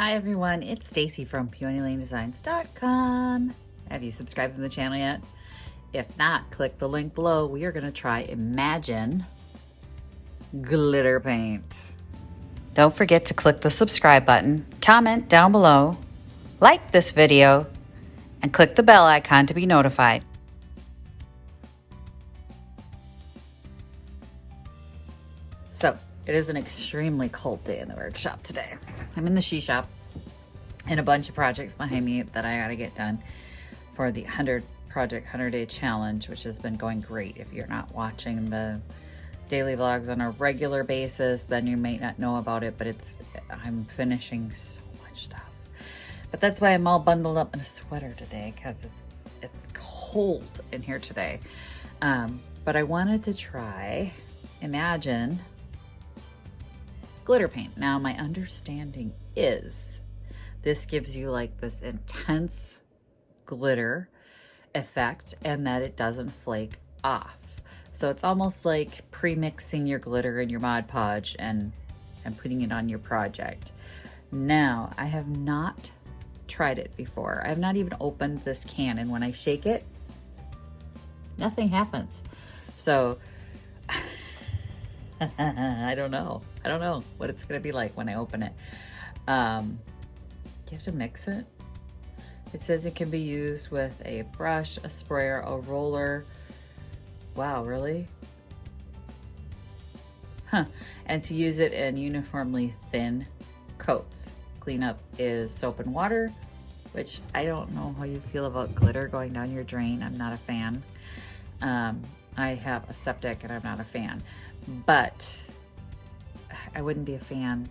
Hi everyone, it's Stacy from PeonyLaneDesigns.com. Have you subscribed to the channel yet? If not, click the link below. We are going to try Imagine glitter paint. Don't forget to click the subscribe button, comment down below, like this video, and click the bell icon to be notified. So, it is an extremely cold day in the workshop today. I'm in the she shop and a bunch of projects behind me that I gotta get done for the 100-day challenge, which has been going great. If you're not watching the daily vlogs on a regular basis, then you may not know about it, but I'm finishing so much stuff. But that's why I'm all bundled up in a sweater today, because it's cold in here today. But I wanted to try Imagine glitter paint. Now, my understanding is this gives you like this intense glitter effect and that it doesn't flake off. So it's almost like pre-mixing your glitter in your Mod Podge and putting it on your project. Now, I have not tried it before. I have not even opened this can, and when I shake it, nothing happens. So I don't know what it's gonna be like when I open it. You have to mix it. It says it can be used with a brush, a sprayer, a roller. Wow, really? Huh. And to use it in uniformly thin coats. Cleanup is soap and water, which I don't know how you feel about glitter going down your drain. I'm not a fan. I have a septic and I'm not a fan. But I wouldn't be a fan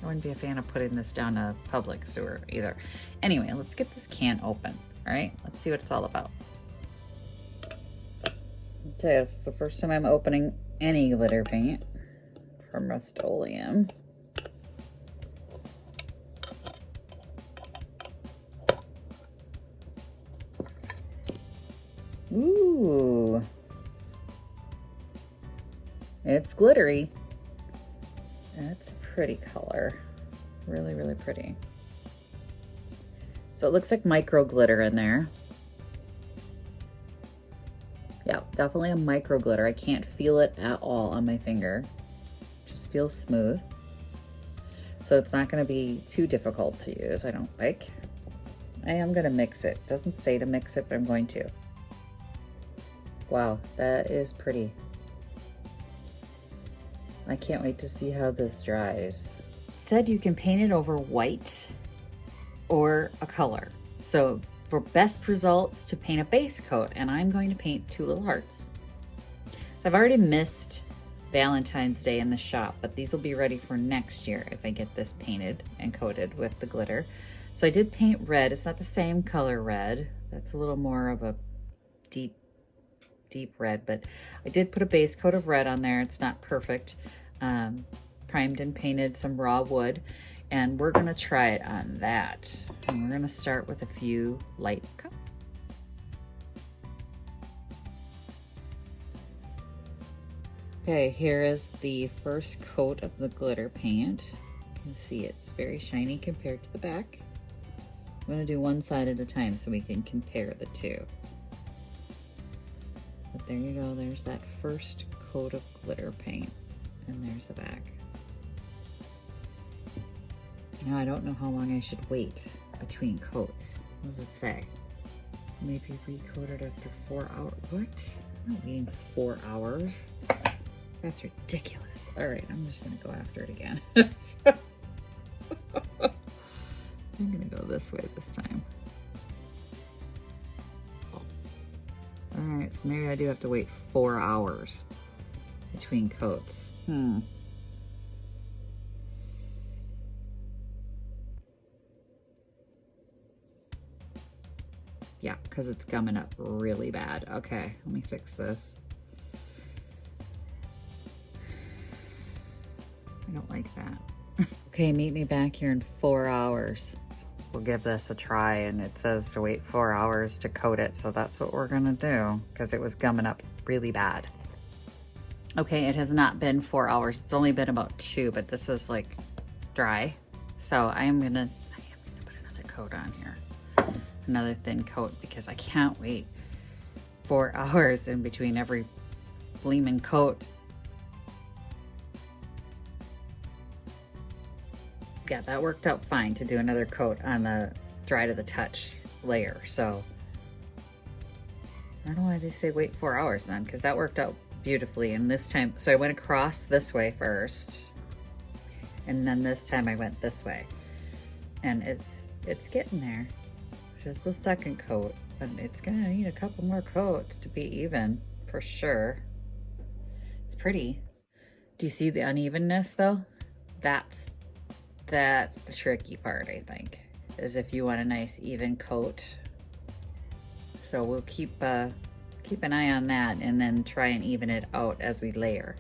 of putting this down a public sewer either. Anyway, let's get this can open, all right? Let's see what it's all about. Okay, it's the first time I'm opening any glitter paint from Rust-Oleum. Ooh. It's glittery. That's a pretty color. Really, really pretty. So it looks like micro glitter in there. Yeah, definitely a micro glitter. I can't feel it at all on my finger. Just feels smooth. So it's not going to be too difficult to use, I don't think. I am going to mix it. It doesn't say to mix it, but I'm going to. Wow, that is pretty. I can't wait to see how this dries. It said you can paint it over white or a color. So for best results, to paint a base coat, and I'm going to paint two little hearts. So I've already missed Valentine's Day in the shop, but these will be ready for next year if I get this painted and coated with the glitter. So I did paint red. It's not the same color red. That's a little more of a deep red, but I did put a base coat of red on there. It's not perfect. Primed and painted some raw wood, and we're gonna try it on that. And we're gonna start with a few light colors. Okay, here is the first coat of the glitter paint. You can see it's very shiny compared to the back. I'm gonna do one side at a time so we can compare the two. But there you go, there's that first coat of glitter paint, and there's the back. Now I don't know how long I should wait between coats. What does it say? Maybe recoat it after 4 hours. What? I'm not waiting 4 hours. That's ridiculous. All right, I'm just gonna go after it again. I'm gonna go this way this time. All right, so maybe I do have to wait 4 hours between coats. Yeah, because it's gumming up really bad. Okay, let me fix this. I don't like that. Okay, meet me back here in 4 hours. We'll give this a try, and it says to wait 4 hours to coat it, so that's what we're gonna do, because it was gumming up really bad. Okay, it has not been 4 hours. It's only been about 2, but this is like dry. So I am gonna put another coat on here. Another thin coat, because I can't wait 4 hours in between every gleaming coat. Yeah, that worked out fine to do another coat on the dry to the touch layer. So I don't know why they say wait 4 hours then, because that worked out beautifully. And this time, so I went across this way first, and then this time I went this way, and it's getting there. Just the second coat, but it's gonna need a couple more coats to be even for sure. It's pretty. Do you see the unevenness though? That's the tricky part, I think, is if you want a nice even coat. So we'll keep an eye on that and then try and even it out as we layer.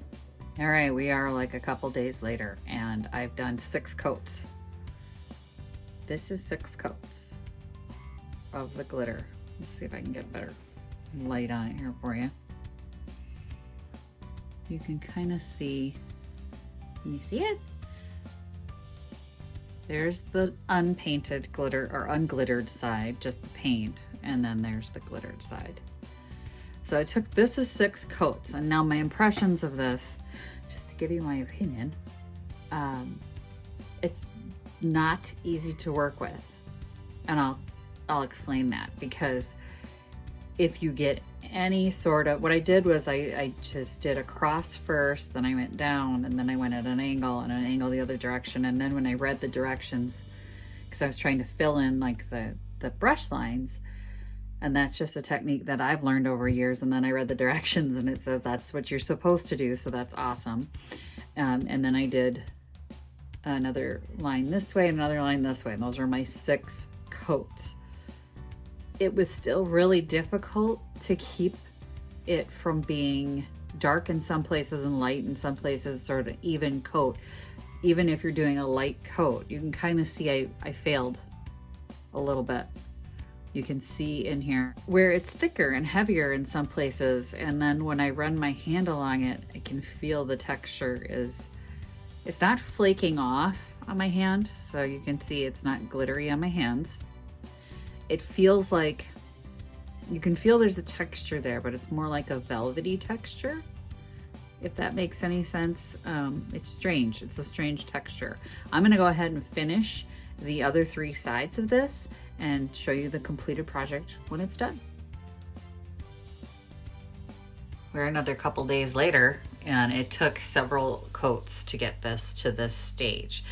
All right, we are like a couple days later and I've done 6 coats. This is 6 coats of the glitter. Let's see if I can get better light on it here for you. You can kind of see, can you see it? There's the unpainted glitter or unglittered side, just the paint, and then there's the glittered side. So this is 6 coats, and now my impressions of this, just to give you my opinion, it's not easy to work with, and I'll explain that, because if you get any sort of, what I did was I just did a cross first, then I went down, and then I went at an angle and an angle the other direction. And then when I read the directions, because I was trying to fill in like the brush lines, and that's just a technique that I've learned over years. And then I read the directions and it says that's what you're supposed to do. So that's awesome. And then I did another line this way, another line this way. And those are my 6 coats. It was still really difficult to keep it from being dark in some places and light in some places, sort of even coat. Even if you're doing a light coat, you can kind of see I failed a little bit. You can see in here where it's thicker and heavier in some places. And then when I run my hand along it, I can feel the texture it's not flaking off on my hand. So you can see it's not glittery on my hands. It feels like, you can feel there's a texture there, but it's more like a velvety texture, if that makes any sense. It's strange. It's a strange texture. I'm gonna go ahead and finish the other 3 sides of this and show you the completed project when it's done. We're another couple days later, and it took several coats to get this to this stage.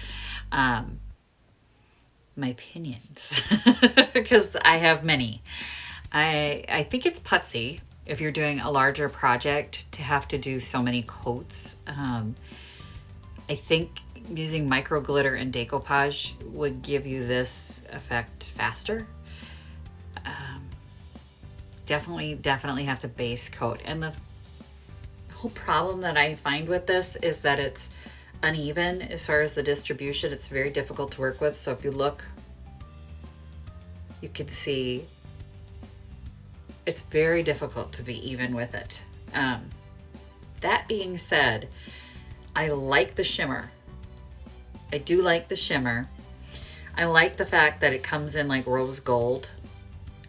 My opinions, because I have many. I think it's putsy if you're doing a larger project to have to do so many coats. I think using micro glitter and decoupage would give you this effect faster. Definitely have to base coat. And the whole problem that I find with this is that it's uneven as far as the distribution. It's very difficult to work with. So if you look, you can see it's very difficult to be even with it. That being said, I like the shimmer. I do like the shimmer. I like the fact that it comes in like rose gold,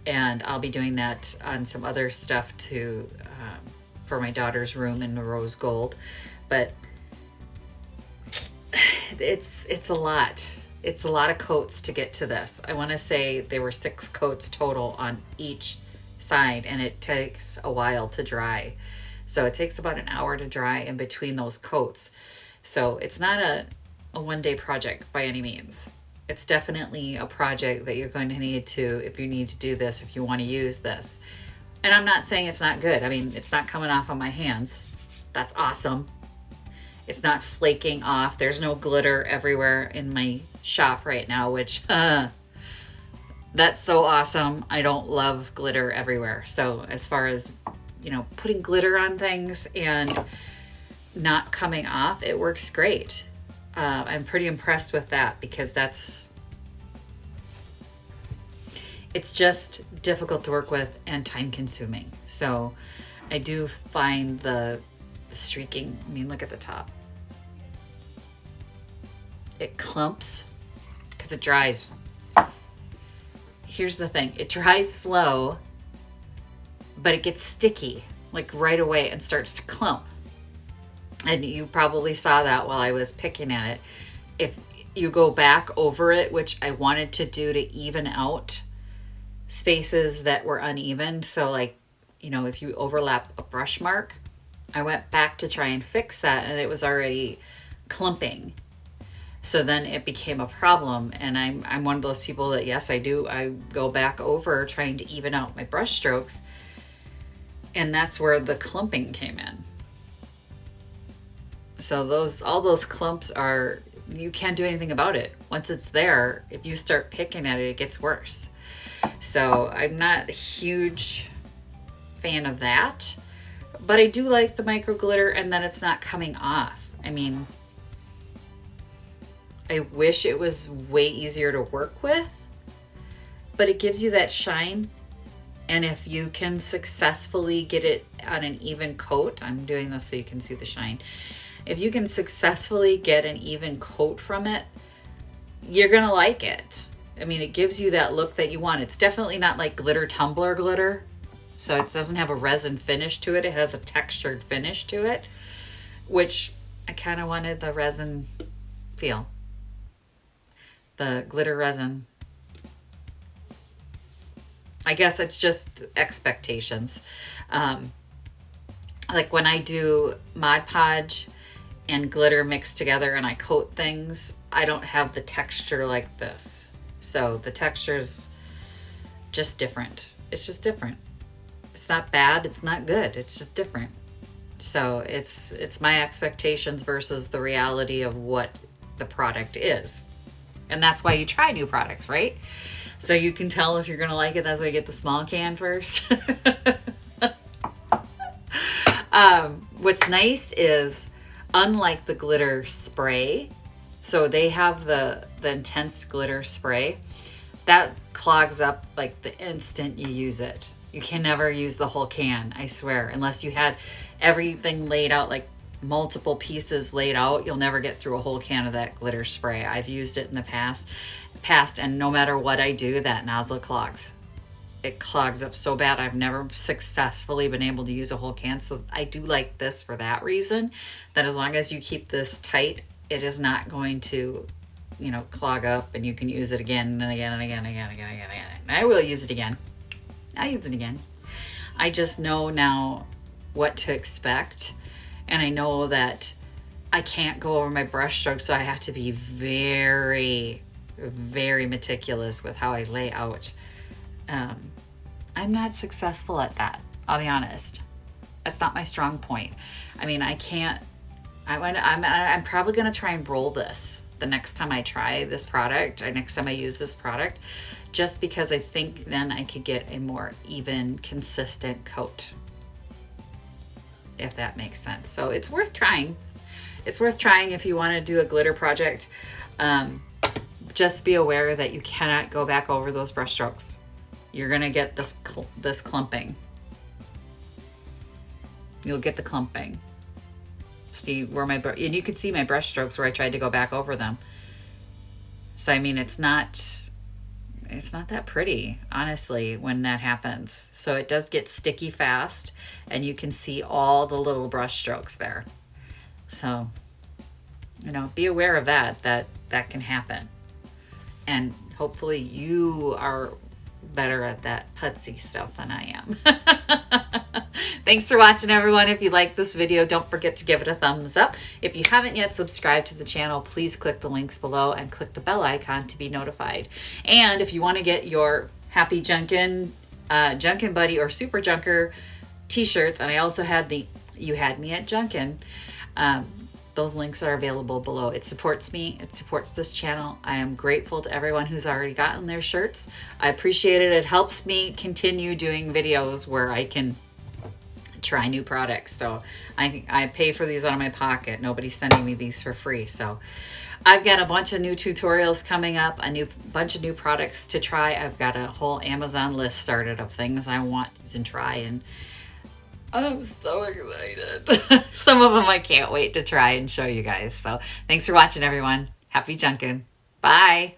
and I'll be doing that on some other stuff too, for my daughter's room in the rose gold. But it's a lot. It's a lot of coats to get to this. I want to say there were 6 coats total on each side, and it takes a while to dry. So it takes about an hour to dry in between those coats. So it's not a one-day project by any means. It's definitely a project that you're going to need to, if you need to do this, if you want to use this. And I'm not saying it's not good. I mean, it's not coming off on my hands. That's awesome. It's not flaking off. There's no glitter everywhere in my shop right now, which that's so awesome. I don't love glitter everywhere. So as far as, you know, putting glitter on things and not coming off, it works great. I'm pretty impressed with that, because it's just difficult to work with and time consuming. So I do find the streaking, I mean, look at the top. it clumps because it dries. Here's the thing, it dries slow, but it gets sticky like right away and starts to clump. And you probably saw that while I was picking at it. If you go back over it, which I wanted to do to even out spaces that were uneven, so like, you know, if you overlap a brush mark, I went back to try and fix that and it was already clumping. So then it became a problem, and I'm one of those people that, yes, I go back over trying to even out my brush strokes, and that's where the clumping came in. So all those clumps are, you can't do anything about it. Once it's there, if you start picking at it, it gets worse. So I'm not a huge fan of that, but I do like the micro glitter and then it's not coming off. I mean, I wish it was way easier to work with, but it gives you that shine. And if you can successfully get it on an even coat, I'm doing this so you can see the shine. If you can successfully get an even coat from it, you're gonna like it. I mean, it gives you that look that you want. It's definitely not like glitter tumbler glitter. So it doesn't have a resin finish to it. It has a textured finish to it, which I kind of wanted the resin feel. The glitter resin. I guess it's just expectations. Like when I do Mod Podge and glitter mixed together and I coat things, I don't have the texture like this. So the texture's just different. It's just different. It's not bad, it's not good, it's just different. So it's my expectations versus the reality of what the product is. And that's why you try new products, right? So you can tell if you're gonna like it. That's why you get the small can first. What's nice is, unlike the glitter spray, so they have the intense glitter spray, that clogs up like the instant you use it. You can never use the whole can, I swear, unless you had everything laid out, like multiple pieces laid out. You'll never get through a whole can of that glitter spray. I've used it in the past, and no matter what I do, that nozzle clogs. It clogs up so bad. I've never successfully been able to use a whole can. So I do like this for that reason, that as long as you keep this tight, it is not going to, you know, clog up, and you can use it again and again and again and again and again and again. And I will use it again. I'll use it again. I just know now what to expect. And I know that I can't go over my brush strokes, so I have to be very, very meticulous with how I lay out. I'm not successful at that. I'll be honest. That's not my strong point. I mean, I'm probably going to try and roll this the next time I try this product, or next time I use this product, just because I think then I could get a more even, consistent coat, if that makes sense. So it's worth trying. It's worth trying if you want to do a glitter project. Just be aware that you cannot go back over those brush strokes. You're gonna get this clumping. You'll get the clumping. See where and you could see my brush strokes where I tried to go back over them. So I mean, it's not that pretty, honestly, when that happens. So it does get sticky fast, and you can see all the little brush strokes there. So, you know, be aware of that can happen. And hopefully you are better at that putsy stuff than I am. Thanks for watching, everyone. If you like this video, don't forget to give it a thumbs up. If you haven't yet subscribed to the channel, please click the links below and click the bell icon to be notified. And if you want to get your Happy Junkin, Junkin Buddy, or Super Junker t-shirts, and I also had the You Had Me at Junkin, those links are available below. It supports me. It supports this channel. I am grateful to everyone who's already gotten their shirts. I appreciate it. It helps me continue doing videos where I can try new products. So I pay for these out of my pocket. Nobody's sending me these for free. So I've got a bunch of new tutorials coming up, a bunch of new products to try. I've got a whole Amazon list started of things I want to try, and I'm so excited. Some of them I can't wait to try and show you guys. So thanks for watching, everyone. Happy Junkin. Bye.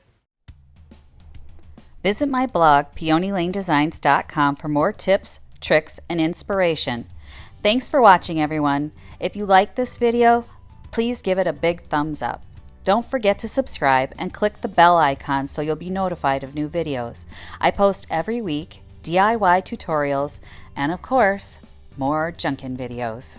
Visit my blog, peonylanedesigns.com, for more tips, tricks, and inspiration. Thanks for watching, everyone. If you like this video, please give it a big thumbs up. Don't forget to subscribe and click the bell icon so you'll be notified of new videos. I post every week DIY tutorials and, of course, more Junkin videos.